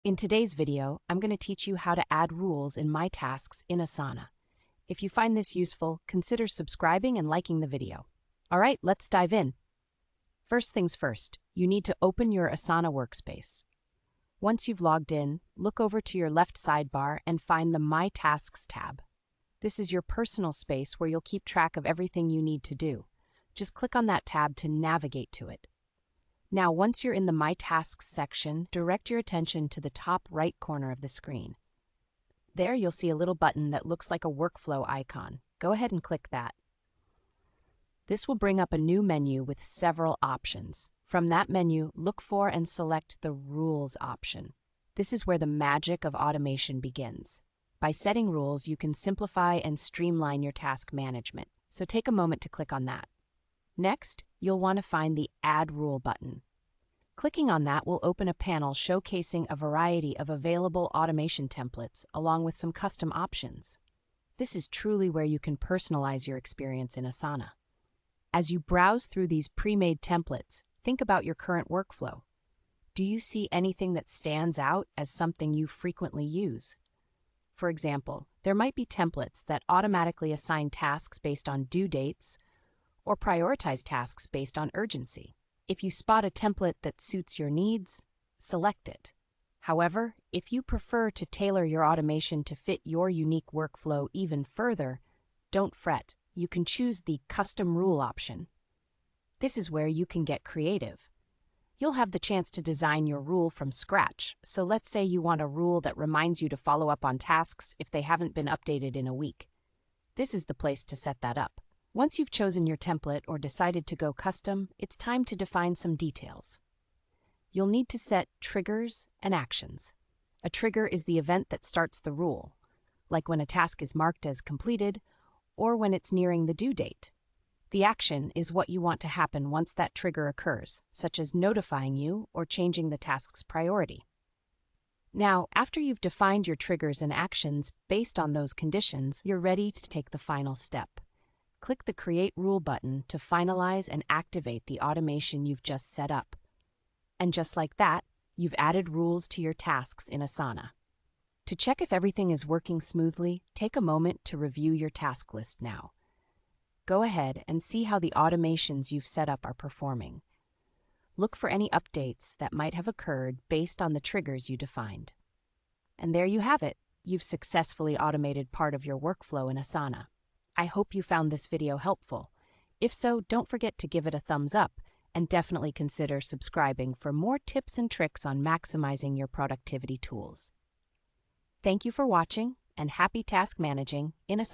In today's video, I'm going to teach you how to add rules in My Tasks in Asana. If you find this useful, consider subscribing and liking the video. All right, let's dive in. First things first, you need to open your Asana workspace. Once you've logged in, look over to your left sidebar and find the My Tasks tab. This is your personal space where you'll keep track of everything you need to do. Just click on that tab to navigate to it. Now, once you're in the My Tasks section, direct your attention to the top right corner of the screen. There you'll see a little button that looks like a workflow icon. Go ahead and click that. This will bring up a new menu with several options. From that menu, look for and select the Rules option. This is where the magic of automation begins. By setting rules, you can simplify and streamline your task management, so take a moment to click on that. Next, you'll want to find the Add Rule button. Clicking on that will open a panel showcasing a variety of available automation templates along with some custom options. This is truly where you can personalize your experience in Asana. As you browse through these pre-made templates, think about your current workflow. Do you see anything that stands out as something you frequently use? For example, there might be templates that automatically assign tasks based on due dates, or prioritize tasks based on urgency. If you spot a template that suits your needs, select it. However, if you prefer to tailor your automation to fit your unique workflow even further, don't fret. You can choose the Custom Rule option. This is where you can get creative. You'll have the chance to design your rule from scratch. So let's say you want a rule that reminds you to follow up on tasks if they haven't been updated in a week. This is the place to set that up. Once you've chosen your template or decided to go custom, it's time to define some details. You'll need to set triggers and actions. A trigger is the event that starts the rule, like when a task is marked as completed or when it's nearing the due date. The action is what you want to happen once that trigger occurs, such as notifying you or changing the task's priority. Now, after you've defined your triggers and actions based on those conditions, you're ready to take the final step. Click the Create Rule button to finalize and activate the automation you've just set up. And just like that, you've added rules to your tasks in Asana. To check if everything is working smoothly, take a moment to review your task list now. Go ahead and see how the automations you've set up are performing. Look for any updates that might have occurred based on the triggers you defined. And there you have it. You've successfully automated part of your workflow in Asana. I hope you found this video helpful. If so, don't forget to give it a thumbs up and definitely consider subscribing for more tips and tricks on maximizing your productivity tools. Thank you for watching and happy task managing in Asana.